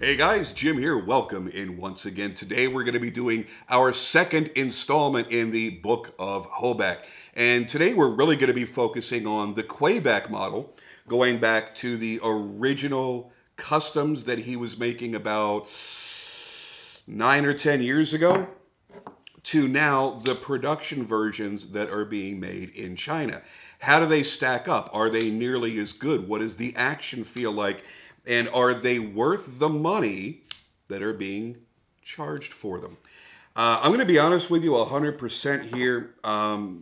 Hey guys, Jim here. Welcome in once again. Today we're going to be doing our second installment in the Book of Hoback. And today we're really going to be focusing on the Kwaiback model, going back to the original customs that he was making about 9 or 10 years ago to now the production versions that are being made in China. How do they stack up? Are they nearly as good? What does the action feel like? And are they worth the money that are being charged for them? I'm going to be honest with you 100% here.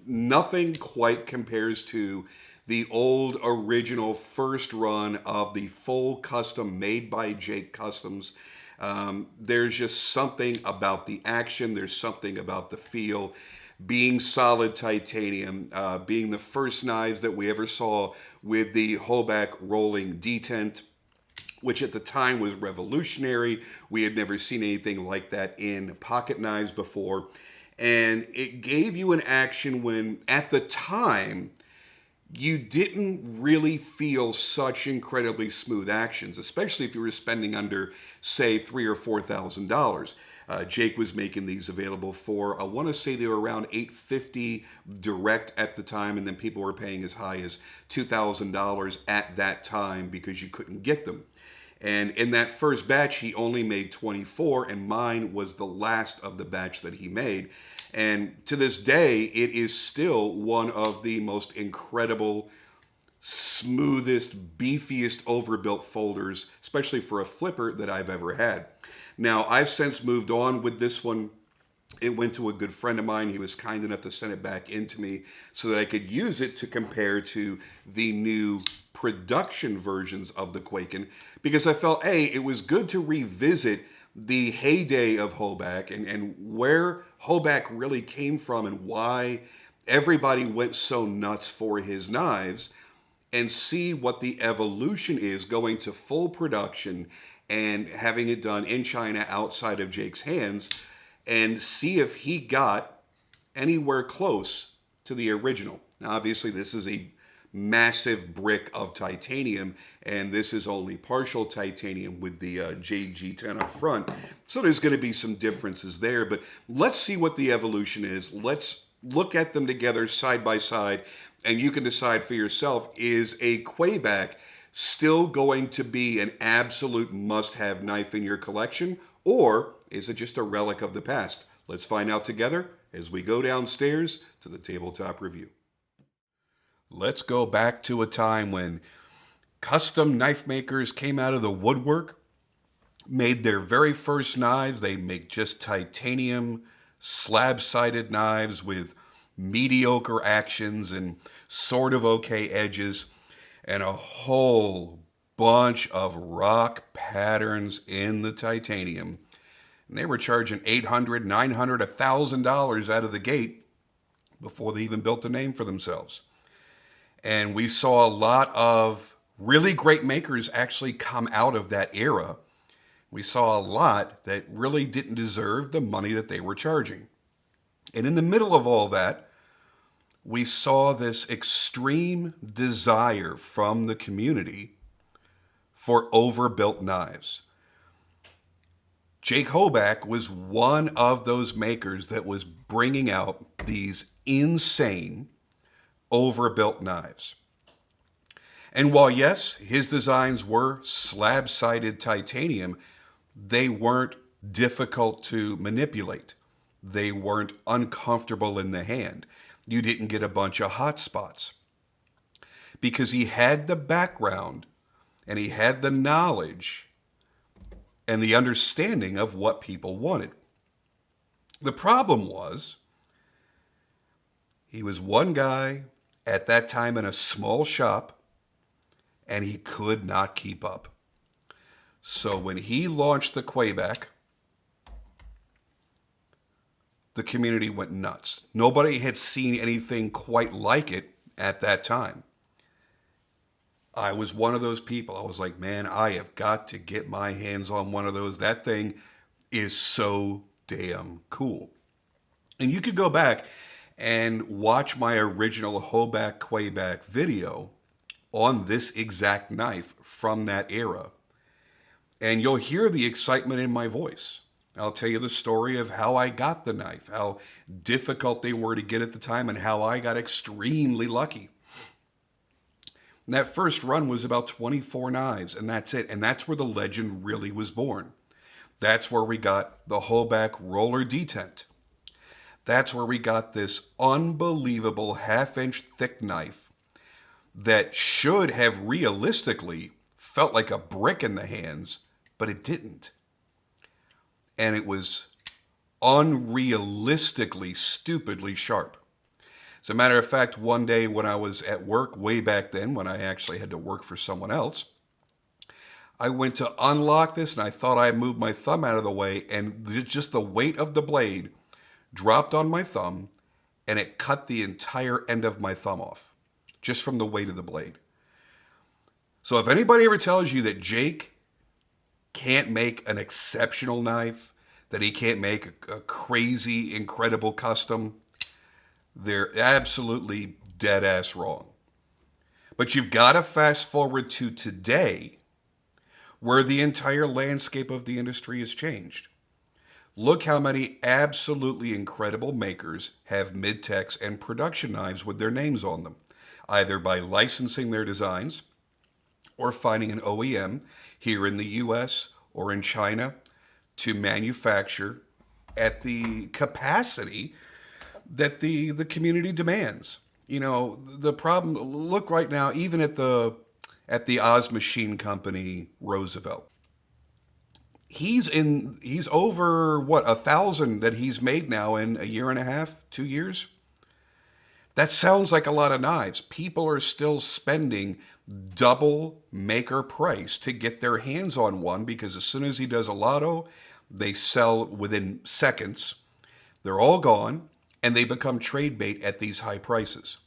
Nothing quite compares to the old original first run of the full custom made by Jake Customs. There's just something about the action. There's something about the feel. Being solid titanium, being the first knives that we ever saw with the Hoback rolling detent, which at the time was revolutionary. We had never seen anything like that in pocket knives before. And it gave you an action when, at the time, you didn't really feel such incredibly smooth actions, especially if you were spending under, say, $3,000 or $4,000. Jake was making these available for, I want to say they were around $850 direct at the time, and then people were paying as high as $2,000 at that time because you couldn't get them. And in that first batch, he only made 24, and mine was the last of the batch that he made. And to this day, it is still one of the most incredible, smoothest, beefiest overbuilt folders, especially for a flipper, that I've ever had. Now, I've since moved on with this one. It went to a good friend of mine. He was kind enough to send it back into me so that I could use it to compare to the new production versions of the Kwaiken, because I felt, hey, it was good to revisit the heyday of Hoback and where Hoback really came from and why everybody went so nuts for his knives, and see what the evolution is going to full production and having it done in China outside of Jake's hands, and see if he got anywhere close to the original. Now, obviously, this is a massive brick of titanium, and this is only partial titanium with the JG10 up front. So there's going to be some differences there, but let's see what the evolution is. Let's look at them together side by side, and you can decide for yourself, is a Kwaiback still going to be an absolute must-have knife in your collection, or is it just a relic of the past? Let's find out together as we go downstairs to the tabletop review. Let's go back to a time when custom knife makers came out of the woodwork, made their very first knives. They make just titanium slab-sided knives with mediocre actions and sort of okay edges, and a whole bunch of rock patterns in the titanium. And they were charging $800, $900, $1,000 out of the gate before they even built a name for themselves. And we saw a lot of really great makers actually come out of that era. We saw a lot that really didn't deserve the money that they were charging. And in the middle of all that, we saw this extreme desire from the community for overbuilt knives. Jake Hoback was one of those makers that was bringing out these insane overbuilt knives. And while, yes, his designs were slab-sided titanium, they weren't difficult to manipulate. They weren't uncomfortable in the hand. You didn't get a bunch of hot spots. Because he had the background and he had the knowledge and the understanding of what people wanted. The problem was, he was one guy at that time in a small shop, and he could not keep up. So when he launched the Kwaiback, the community went nuts. Nobody had seen anything quite like it at that time. I was one of those people. I was like, man, I have got to get my hands on one of those. That thing is so damn cool. And you could go back and watch my original Hoback Kwaiback video on this exact knife from that era. And you'll hear the excitement in my voice. I'll tell you the story of how I got the knife, how difficult they were to get at the time, and how I got extremely lucky. And that first run was about 24 knives, and that's it. And that's where the legend really was born. That's where we got the Hoback roller detent. That's where we got this unbelievable half-inch thick knife that should have realistically felt like a brick in the hands, but it didn't. And it was unrealistically, stupidly sharp. As a matter of fact, one day when I was at work, way back then, when I actually had to work for someone else, I went to unlock this and I thought I moved my thumb out of the way, and just the weight of the blade dropped on my thumb and it cut the entire end of my thumb off just from the weight of the blade. So if anybody ever tells you that Jake can't make an exceptional knife, that he can't make a crazy, incredible custom, they're absolutely dead ass wrong. But you've got to fast forward to today, where the entire landscape of the industry has changed. Look how many absolutely incredible makers have mid-techs and production knives with their names on them, either by licensing their designs or finding an OEM here in the US or in China to manufacture at the capacity that the community demands. You know, the problem, look right now, even at the Oz Machine Company, Roosevelt. He's over, what, 1,000 that he's made now in a year and a half, 2 years? That sounds like a lot of knives. People are still spending double maker price to get their hands on one, because as soon as he does a lotto, they sell within seconds. They're all gone, and they become trade bait at these high prices.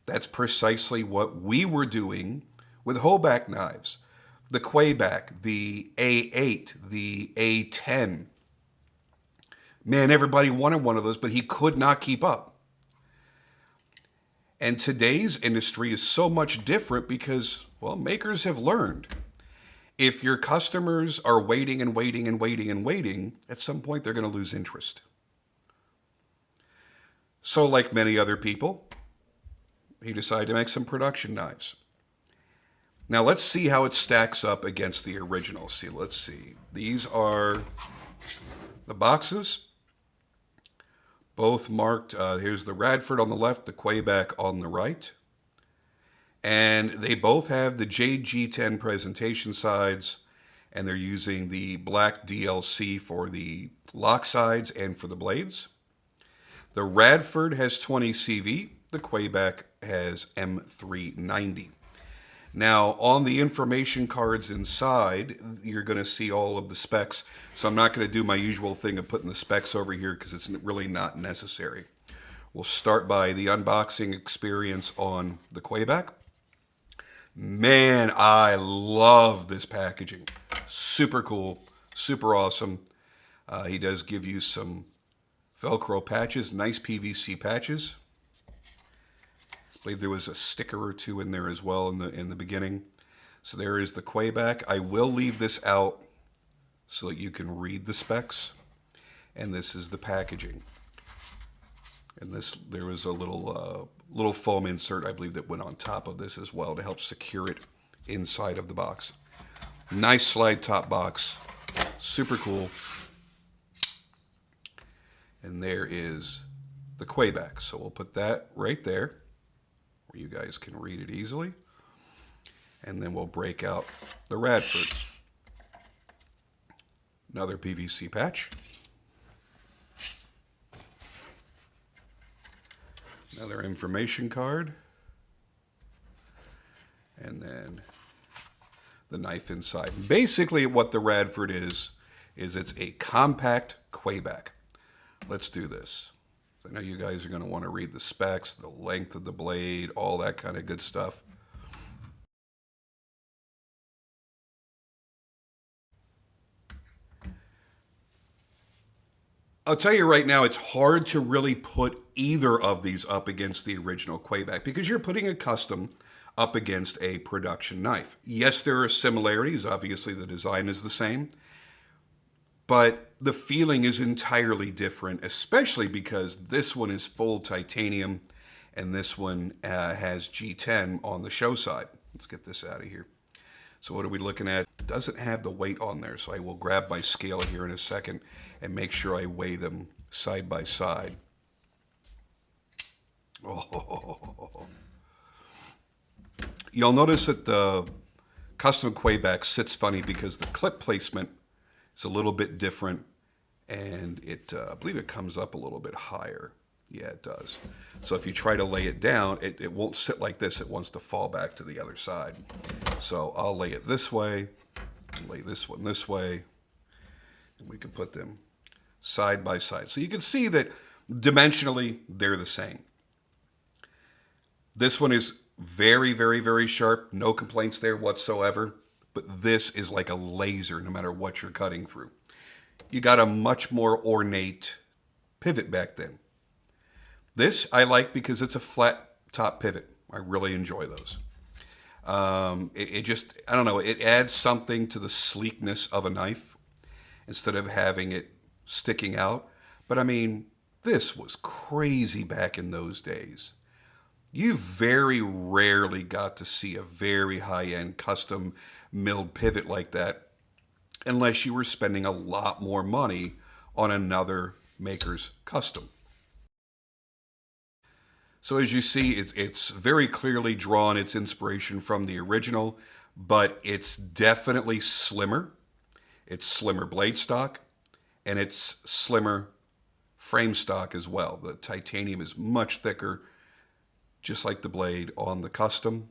That's precisely what we were doing with Hoback knives. The Kwaiback, the A8, the A10. Man, everybody wanted one of those, but he could not keep up. And today's industry is so much different because, well, makers have learned. If your customers are waiting and waiting and waiting and waiting, at some point they're going to lose interest. So, like many other people, he decided to make some production knives. Now, let's see how it stacks up against the original. Let's see. These are the boxes, both marked. Here's the Radford on the left, the Kwaiback on the right. And they both have the JG10 presentation sides, and they're using the black DLC for the lock sides and for the blades. The Radford has 20 CV. The Kwaiback has M390. Now, on the information cards inside, you're going to see all of the specs. So I'm not going to do my usual thing of putting the specs over here because it's really not necessary. We'll start by the unboxing experience on the Kwaiback. Man, I love this packaging. Super cool, super awesome. He does give you some Velcro patches, nice PVC patches. I believe there was a sticker or two in there as well in the beginning. So there is the Kwaiback. I will leave this out so that you can read the specs. And this is the packaging. And there was a little foam insert, I believe, that went on top of this as well to help secure it inside of the box. Nice slide top box, super cool. And there is the Kwaiback. So we'll put that right there where you guys can read it easily. And then we'll break out the Radford. Another PVC patch. Another information card. And then the knife inside. Basically what the Radford is it's a compact Kwaiback. Let's do this. I know you guys are going to want to read the specs, the length of the blade, all that kind of good stuff. I'll tell you right now, it's hard to really put either of these up against the original Kwaiback because you're putting a custom up against a production knife. Yes, there are similarities. Obviously, the design is the same, but the feeling is entirely different, especially because this one is full titanium and this one has G10 on the show side. Let's get this out of here. So what are we looking at? It doesn't have the weight on there, so I will grab my scale here in a second and make sure I weigh them side by side. Oh. You'll notice that the custom Kwaiback sits funny because the clip placement is a little bit different, and I believe it comes up a little bit higher. Yeah, it does. So if you try to lay it down, it won't sit like this. It wants to fall back to the other side. So I'll lay it this way, lay this one this way, and we can put them side by side. So you can see that dimensionally, they're the same. This one is very, very, very sharp. No complaints there whatsoever. But this is like a laser no matter what you're cutting through. You got a much more ornate pivot back then. This I like because it's a flat top pivot. I really enjoy those. It just, I don't know, it adds something to the sleekness of a knife instead of having it sticking out. But I mean, this was crazy back in those days. You very rarely got to see a very high-end custom milled pivot like that unless you were spending a lot more money on another maker's custom. So as you see, it's very clearly drawn its inspiration from the original, but it's definitely slimmer. It's slimmer blade stock, and it's slimmer frame stock as well. The titanium is much thicker, just like the blade on the custom.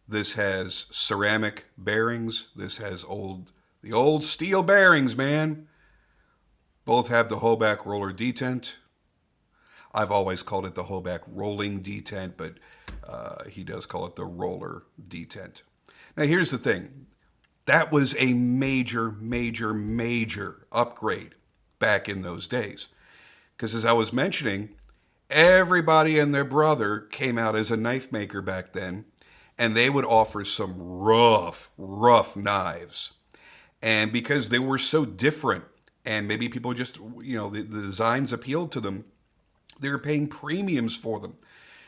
This has ceramic bearings. This has the old steel bearings, man. Both have the Hoback roller detent. I've always called it the Hoback rolling detent, but he does call it the roller detent. Now here's the thing. That was a major, major, major upgrade back in those days. Because as I was mentioning, everybody and their brother came out as a knife maker back then, and they would offer some rough, rough knives. And because they were so different, and maybe people just, the designs appealed to them, they were paying premiums for them.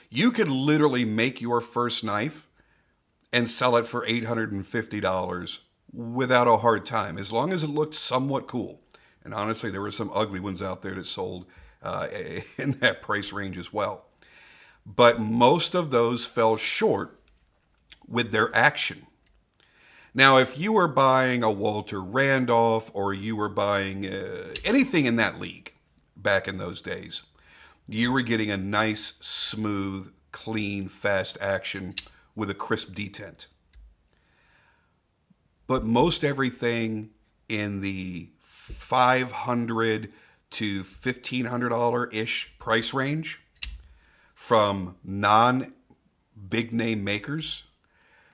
You could literally make your first knife and sell it for $850 without a hard time, as long as it looked somewhat cool. And honestly, there were some ugly ones out there that sold in that price range as well. But most of those fell short with their action. Now, if you were buying a Walter Randolph or you were buying anything in that league back in those days, you were getting a nice, smooth, clean, fast action with a crisp detent. But most everything in the $500 to $1,500-ish price range from non-big name makers,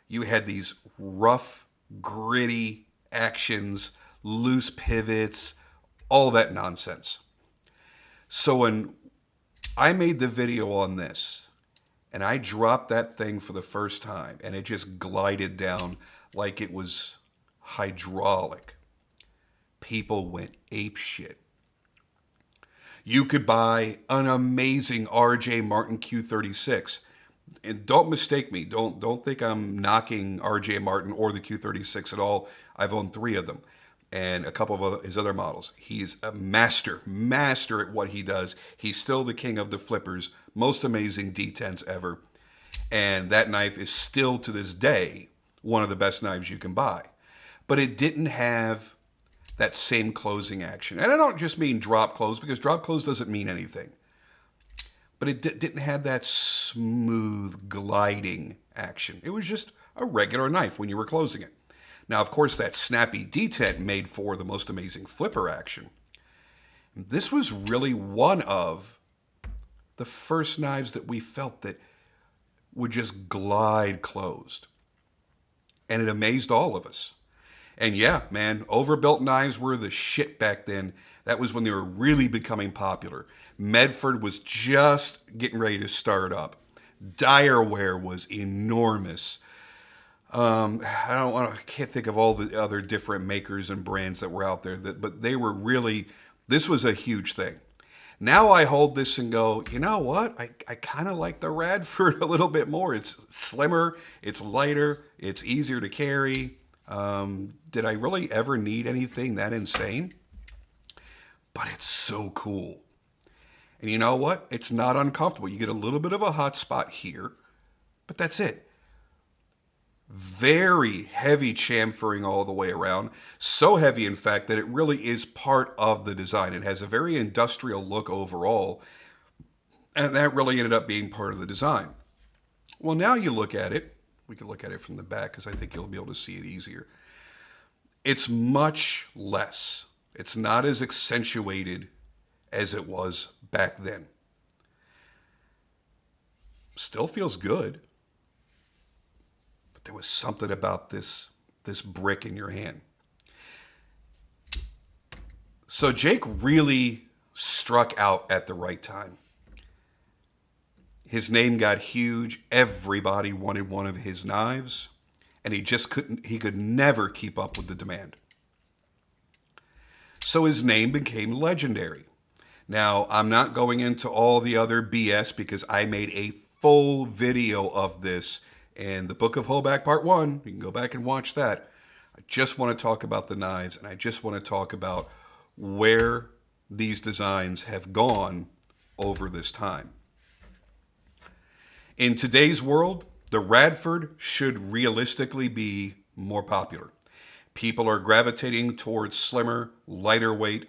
you had these rough, gritty actions, loose pivots, all that nonsense. So when I made the video on this and I dropped that thing for the first time and it just glided down like it was hydraulic, people went apeshit. You could buy an amazing R.J. Martin Q36. And don't mistake me. Don't think I'm knocking R.J. Martin or the Q36 at all. I've owned 3 of them and a couple of his other models. He's a master at what he does. He's still the king of the flippers. Most amazing detents ever. And that knife is still to this day one of the best knives you can buy. But it didn't have that same closing action. And I don't just mean drop close, because drop close doesn't mean anything. But it didn't have that smooth gliding action. It was just a regular knife when you were closing it. Now, of course, that snappy detent made for the most amazing flipper action. This was really one of the first knives that we felt that would just glide closed. And it amazed all of us. And yeah, man, overbuilt knives were the shit back then. That was when they were really becoming popular. Medford was just getting ready to start up. Direware was enormous. I can't think of all the other different makers and brands that were out there, but they were really, this was a huge thing. Now I hold this and go, you know what? I kind of like the Radford a little bit more. It's slimmer, it's lighter, it's easier to carry. Did I really ever need anything that insane? But it's so cool. And you know what? It's not uncomfortable. You get a little bit of a hot spot here, but that's it. Very heavy chamfering all the way around. So heavy, in fact, that it really is part of the design. It has a very industrial look overall, and that really ended up being part of the design. Well, now you look at it. We can look at it from the back because I think you'll be able to see it easier. It's much less. It's not as accentuated as it was back then. Still feels good. There was something about this brick in your hand. So Jake really struck out at the right time. His name got huge. Everybody wanted one of his knives, and he could never keep up with the demand. So his name became legendary. Now, I'm not going into all the other BS because I made a full video of this in the Book of Hoback Part 1. You can go back and watch that. I just want to talk about the knives, and I just want to talk about where these designs have gone over this time. In today's world, the Radford should realistically be more popular. People are gravitating towards slimmer, lighter weight,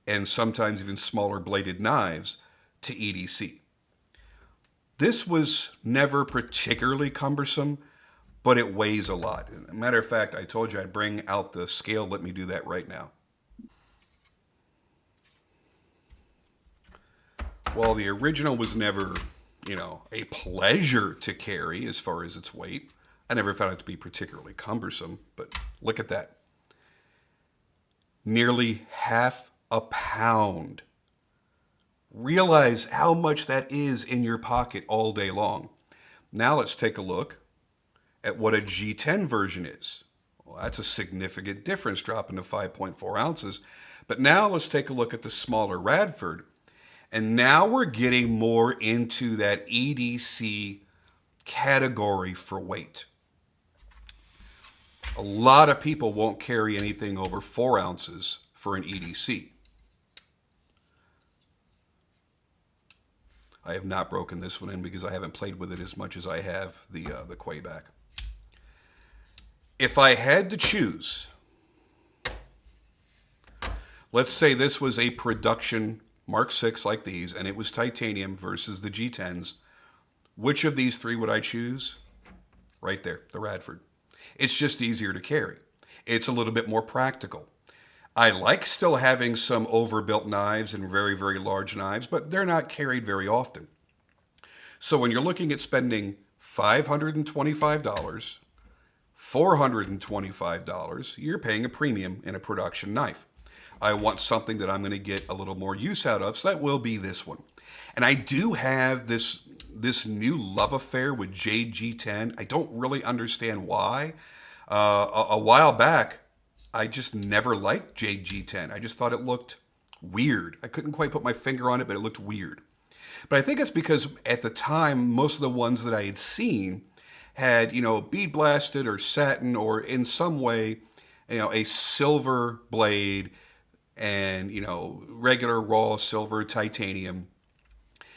and sometimes even smaller bladed knives to EDC. This was never particularly cumbersome, but it weighs a lot. As a matter of fact, I told you I'd bring out the scale. Let me do that right now. While the original was never, a pleasure to carry as far as its weight, I never found it to be particularly cumbersome, but look at that. Nearly half a pound. Realize how much that is in your pocket all day long. Now let's take a look at what a G10 version is. Well, that's a significant difference, dropping to 5.4 ounces. But now let's take a look at the smaller Radford. And now we're getting more into that EDC category for weight. A lot of people won't carry anything over 4 ounces for an EDC. I have not broken this one in because I haven't played with it as much as I have the Kwaiback. If I had to choose, let's say this was a production Mk6 like these, and it was titanium versus the G10s, which of these three would I choose? Right there, the Radford. It's just easier to carry. It's a little bit more practical. I like still having some overbuilt knives and very, very large knives, but they're not carried very often. So when you're looking at spending $525, $425, you're paying a premium in a production knife. I want something that I'm going to get a little more use out of, so that will be this one. And I do have this new love affair with JG10. I don't really understand why. A while back, I just never liked JG10. I just thought it looked weird. I couldn't quite put my finger on it, but it looked weird. But I think it's because at the time, most of the ones that I had seen had, bead blasted or satin or in some way, a silver blade and, regular raw silver titanium.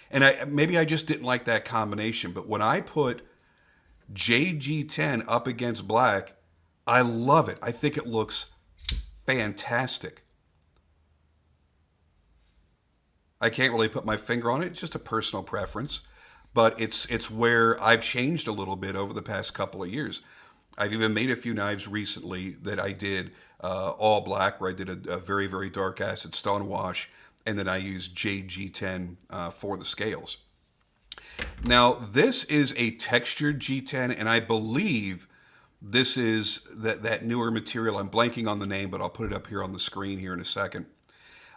And maybe I just didn't like that combination. But when I put JG10 up against black, I love it. I think it looks fantastic. I can't really put my finger on it. It's just a personal preference. But it's where I've changed a little bit over the past couple of years. I've even made a few knives recently that I did all black, where I did a very, very dark acid stone wash, and then I used JG10 for the scales. Now, this is a textured G10, and I believe this is that newer material. I'm blanking on the name, but I'll put it up here on the screen here in a second.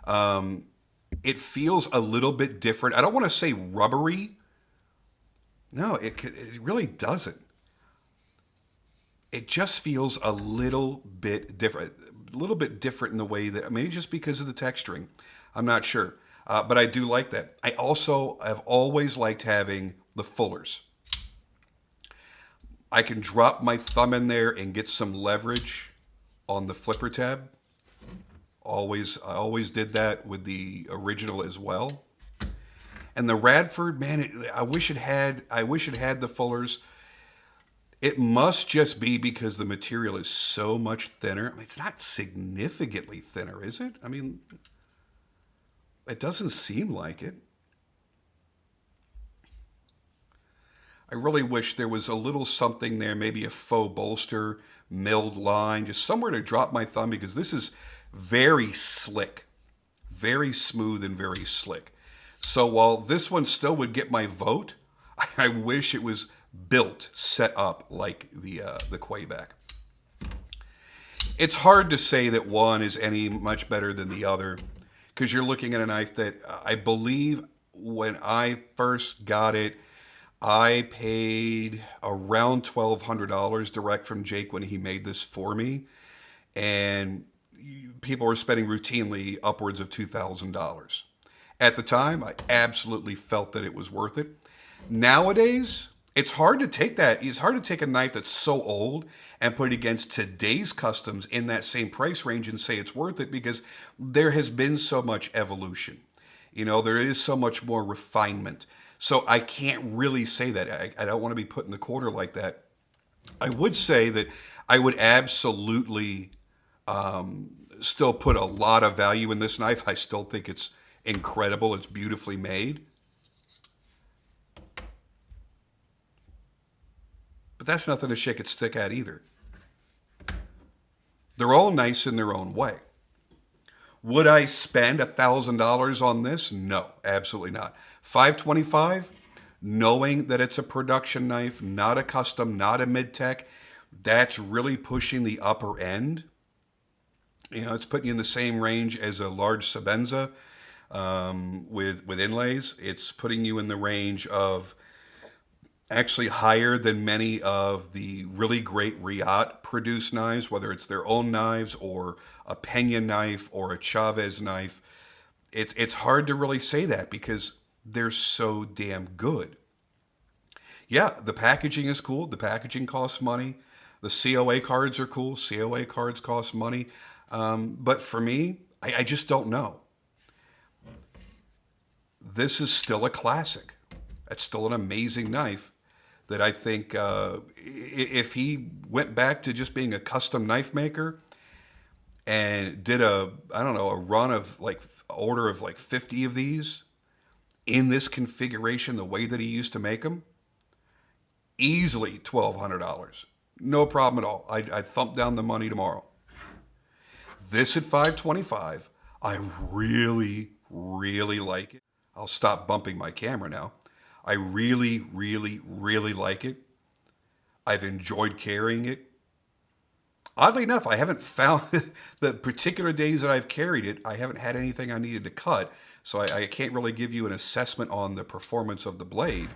It feels a little bit different. I don't want to say rubbery. No, it really doesn't. It just feels a little bit different. A little bit different in the way that, maybe just because of the texturing. I'm not sure. But I do like that. I also have always liked having the fullers. I can drop my thumb in there and get some leverage on the flipper tab. I always did that with the original as well. And the Radford, man, I wish it had the fullers. It must just be because the material is so much thinner. I mean, it's not significantly thinner, is it? I mean, it doesn't seem like it. I really wish there was a little something there, maybe a faux bolster, milled line, just somewhere to drop my thumb, because this is very slick, very smooth and very slick. So while this one still would get my vote, I wish it was built, set up like the Kwaiback. It's hard to say that one is any much better than the other, because you're looking at a knife that I believe when I first got it, I paid around $1,200 direct from Jake when he made this for me. And people were spending routinely upwards of $2,000. At the time, I absolutely felt that it was worth it. Nowadays, it's hard to take that. It's hard to take a knife that's so old and put it against today's customs in that same price range and say it's worth it, because there has been so much evolution. There is so much more refinement. So I can't really say that. I don't want to be put in the corner like that. I would say that I would absolutely still put a lot of value in this knife. I still think it's incredible. It's beautifully made. But that's nothing to shake its stick at either. They're all nice in their own way. Would I spend $1,000 on this? No, absolutely not. $525, knowing that it's a production knife, not a custom, not a mid-tech, that's really pushing the upper end. It's putting you in the same range as a large Sabenza with inlays. It's putting you in the range of actually higher than many of the really great Riot produced knives, whether it's their own knives or a Pena knife or a Chavez knife. It's hard to really say that because they're so damn good. Yeah, the packaging is cool. The packaging costs money. The COA cards are cool. COA cards cost money. But for me, I just don't know. This is still a classic. It's still an amazing knife that I think if he went back to just being a custom knife maker and did a run of order of 50 of these in this configuration, the way that he used to make them, easily $1,200. No problem at all. I'd thump down the money tomorrow. This at $525, I really, really like it. I'll stop bumping my camera now. I really, really, really like it. I've enjoyed carrying it. Oddly enough, I haven't found the particular days that I've carried it, I haven't had anything I needed to cut, so I can't really give you an assessment on the performance of the blade.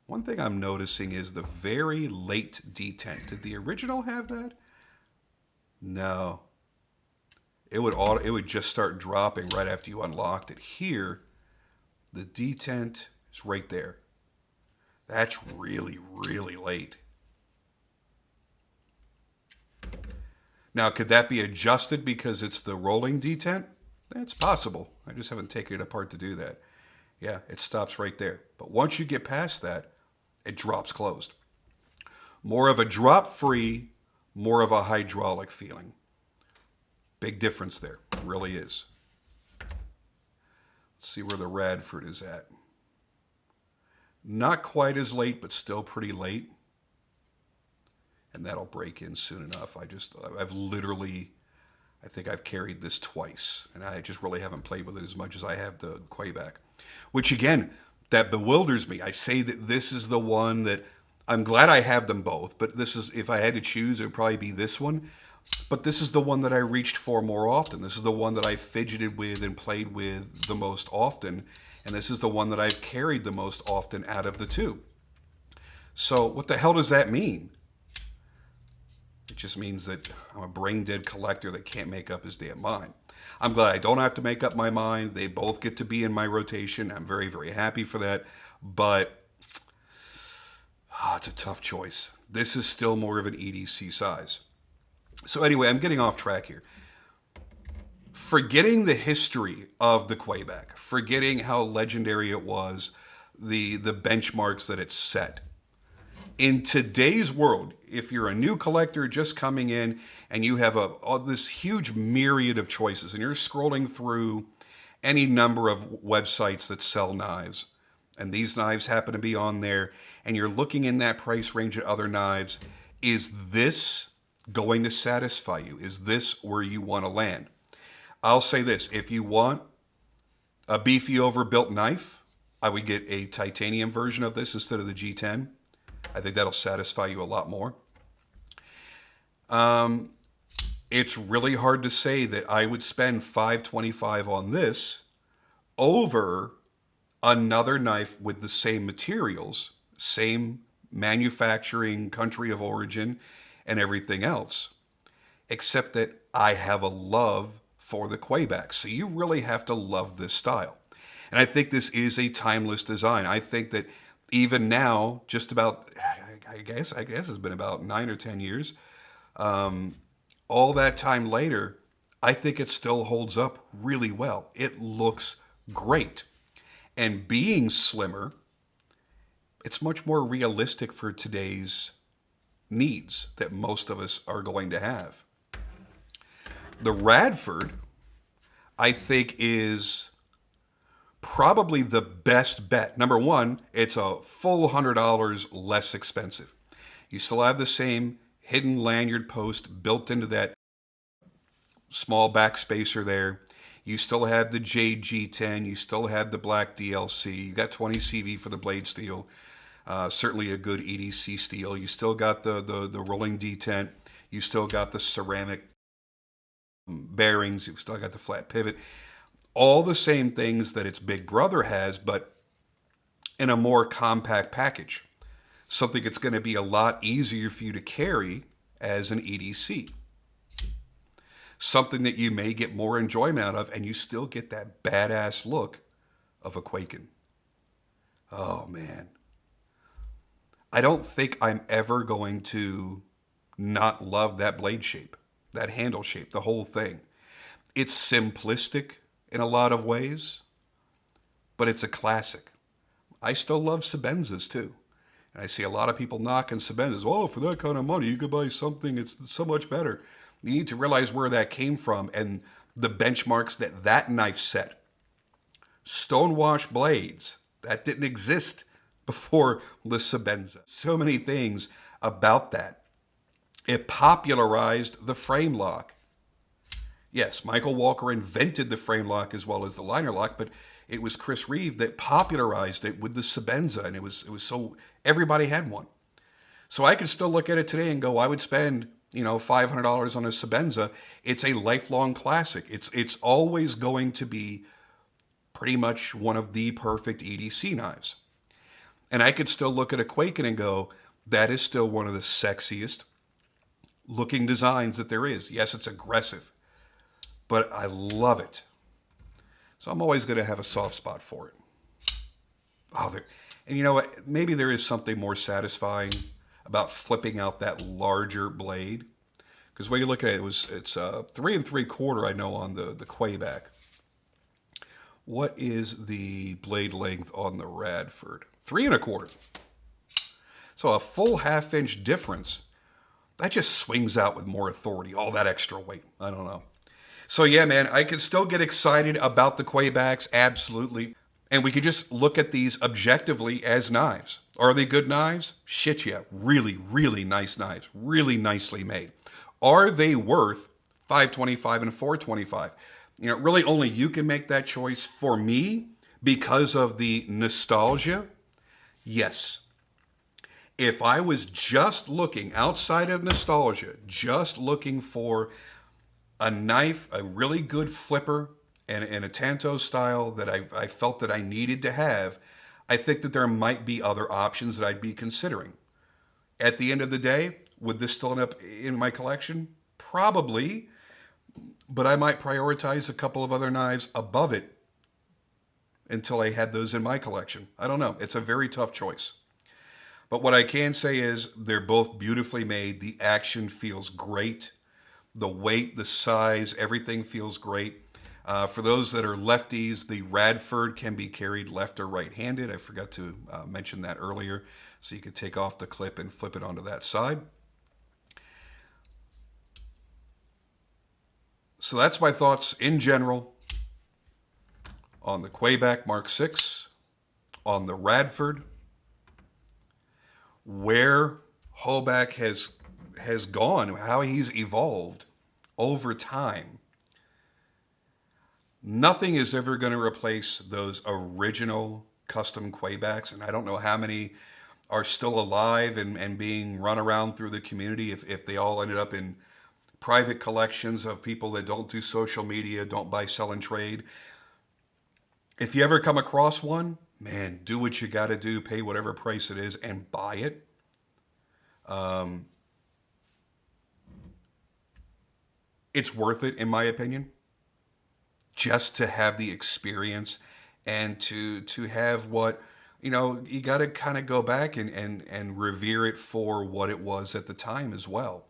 One thing I'm noticing is the very late detent. Did the original have that? No. It would just start dropping right after you unlocked it. Here, the detent is right there. That's really, really late. Now, could that be adjusted because it's the rolling detent? That's possible. I just haven't taken it apart to do that. Yeah, it stops right there. But once you get past that, it drops closed. More of a drop-free, more of a hydraulic feeling. Big difference there. It really is. Let's see where the Radford is at. Not quite as late, but still pretty late. And that'll break in soon enough. I think I've carried this twice, and I just really haven't played with it as much as I have the Kwaiback. Which again, that bewilders me. I say that this is the one that I'm glad I have them both, but this is, if I had to choose, it would probably be this one. But this is the one that I reached for more often. This is the one that I fidgeted with and played with the most often. And this is the one that I've carried the most often out of the two. So what the hell does that mean? It just means that I'm a brain dead collector that can't make up his damn mind. I'm glad I don't have to make up my mind. They both get to be in my rotation. I'm very, very happy for that. But it's a tough choice. This is still more of an EDC size. So anyway, I'm getting off track here. Forgetting the history of the Kwaiback, forgetting how legendary it was, the benchmarks that it set. In today's world, if you're a new collector just coming in and you have this huge myriad of choices and you're scrolling through any number of websites that sell knives, and these knives happen to be on there, and you're looking in that price range at other knives, is this going to satisfy you? Is this where you want to land? I'll say this. If you want a beefy overbuilt knife, I would get a titanium version of this instead of the G10. I think that'll satisfy you a lot more. It's really hard to say that I would spend $525 on this over another knife with the same materials, same manufacturing, country of origin, and everything else, except that I have a love for the Kwaiback. So you really have to love this style. And I think this is a timeless design. I think that even now, just about, I guess it's been about 9 or 10 years, all that time later, I think it still holds up really well. It looks great. And being slimmer, it's much more realistic for today's needs that most of us are going to have. The Radford, I think, is probably the best bet. Number one, it's a full $100 less expensive. You still have the same hidden lanyard post built into that small back spacer there. You still have the Jade G10. You still have the black DLC. You got 20 CV for the blade steel. Certainly a good EDC steel. You still got the rolling detent. You still got the ceramic bearings. You've still got the flat pivot. All the same things that its big brother has, but in a more compact package. Something that's going to be a lot easier for you to carry as an EDC. Something that you may get more enjoyment out of, and you still get that badass look of a Kwaiken. Oh, man. I don't think I'm ever going to not love that blade shape, that handle shape, the whole thing. It's simplistic in a lot of ways, but it's a classic. I still love Sebenzas too. And I see a lot of people knocking Sebenzas. Oh, for that kind of money, you could buy something it's so much better. You need to realize where that came from and the benchmarks that knife set. Stonewash blades, that didn't exist before the Sebenza. So many things about that. It popularized the frame lock. Yes, Michael Walker invented the frame lock as well as the liner lock, but it was Chris Reeve that popularized it with the Sebenza, and it was so everybody had one. So I could still look at it today and go, I would spend $500 on a Sebenza. It's a lifelong classic. It's always going to be pretty much one of the perfect EDC knives. And I could still look at a Kwaiken and go, that is still one of the sexiest looking designs that there is. Yes, it's aggressive, but I love it. So I'm always going to have a soft spot for it. And you know what? Maybe there is something more satisfying about flipping out that larger blade. Because when you look at it, it's 3 3/4, I know, on the Kwaiback. What is the blade length on the Radford? 3 1/4. So a full half-inch difference. That just swings out with more authority, all that extra weight. I don't know. So yeah, man, I can still get excited about the Kwaibacks, absolutely. And we could just look at these objectively as knives. Are they good knives? Shit, yeah. Really, really nice knives. Really nicely made. Are they worth $525 and $425? Really only you can make that choice. For me, because of the nostalgia, yes. If I was just looking outside of nostalgia, just looking for a knife, a really good flipper, and a Tanto style that I felt that I needed to have, I think that there might be other options that I'd be considering. At the end of the day, would this still end up in my collection? Probably, but I might prioritize a couple of other knives above it until I had those in my collection. I don't know. It's a very tough choice. But what I can say is they're both beautifully made. The action feels great. The weight, the size, everything feels great. For those that are lefties, the Radford can be carried left or right-handed. I forgot to mention that earlier. So you could take off the clip and flip it onto that side. So that's my thoughts in general on the Kwaiback Mk6, on the Radford, where Hoback has gone, how he's evolved over time. Nothing is ever going to replace those original custom Kwaibacks, and I don't know how many are still alive and being run around through the community if they all ended up in private collections of people that don't do social media, don't buy, sell, and trade. If you ever come across one, man, do what you got to do, pay whatever price it is, and buy it. It's worth it, in my opinion, just to have the experience and to have what, you got to kind of go back and revere it for what it was at the time as well.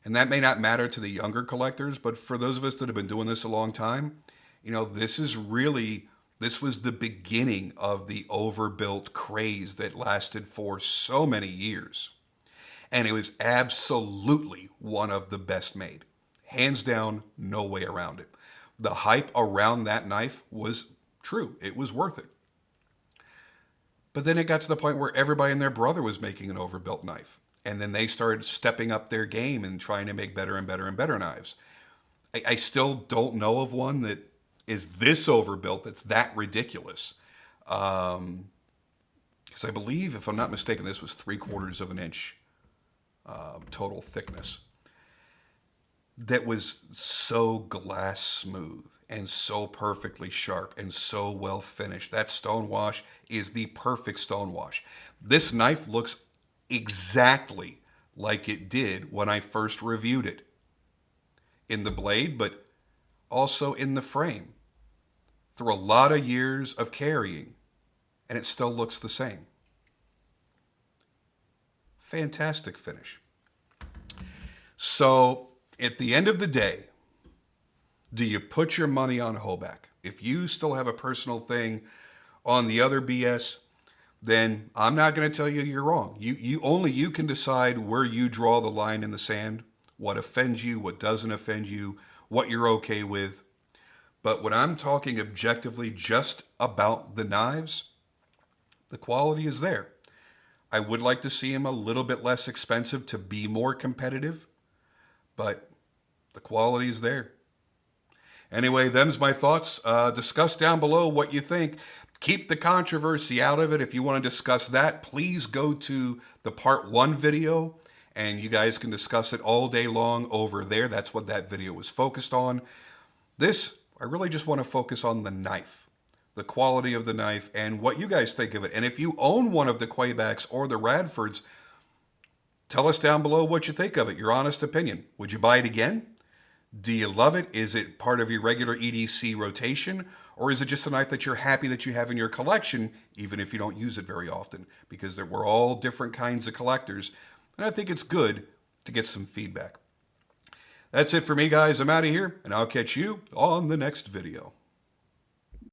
And that may not matter to the younger collectors, but for those of us that have been doing this a long time, this was the beginning of the overbuilt craze that lasted for so many years. And it was absolutely one of the best made. Hands down, no way around it. The hype around that knife was true. It was worth it. But then it got to the point where everybody and their brother was making an overbuilt knife. And then they started stepping up their game and trying to make better and better and better knives. I still don't know of one that is this overbuilt that's that ridiculous. Because I believe, if I'm not mistaken, this was 3/4 of an inch total thickness. That was so glass smooth and so perfectly sharp and so well finished. That stone wash is the perfect stone wash. This knife looks exactly like it did when I first reviewed it. In the blade, but also in the frame. Through a lot of years of carrying, and it still looks the same. Fantastic finish. So, at the end of the day, do you put your money on Hoback? If you still have a personal thing on the other BS, then I'm not going to tell you you're wrong. You can decide where you draw the line in the sand, what offends you, what doesn't offend you, what you're okay with. But when I'm talking objectively just about the knives, the quality is there. I would like to see them a little bit less expensive to be more competitive, but the quality is there. Anyway, them's my thoughts. Discuss down below what you think. Keep the controversy out of it. If you want to discuss that, please go to the part 1 video, and you guys can discuss it all day long over there. That's what that video was focused on. This, I really just want to focus on the knife, the quality of the knife, and what you guys think of it. And if you own one of the Kwaibacks or the Radfords, tell us down below what you think of it, your honest opinion. Would you buy it again? Do you love it? Is it part of your regular EDC rotation? Or is it just a knife that you're happy that you have in your collection, even if you don't use it very often? Because we're all different kinds of collectors, and I think it's good to get some feedback. That's it for me, guys. I'm out of here, and I'll catch you on the next video.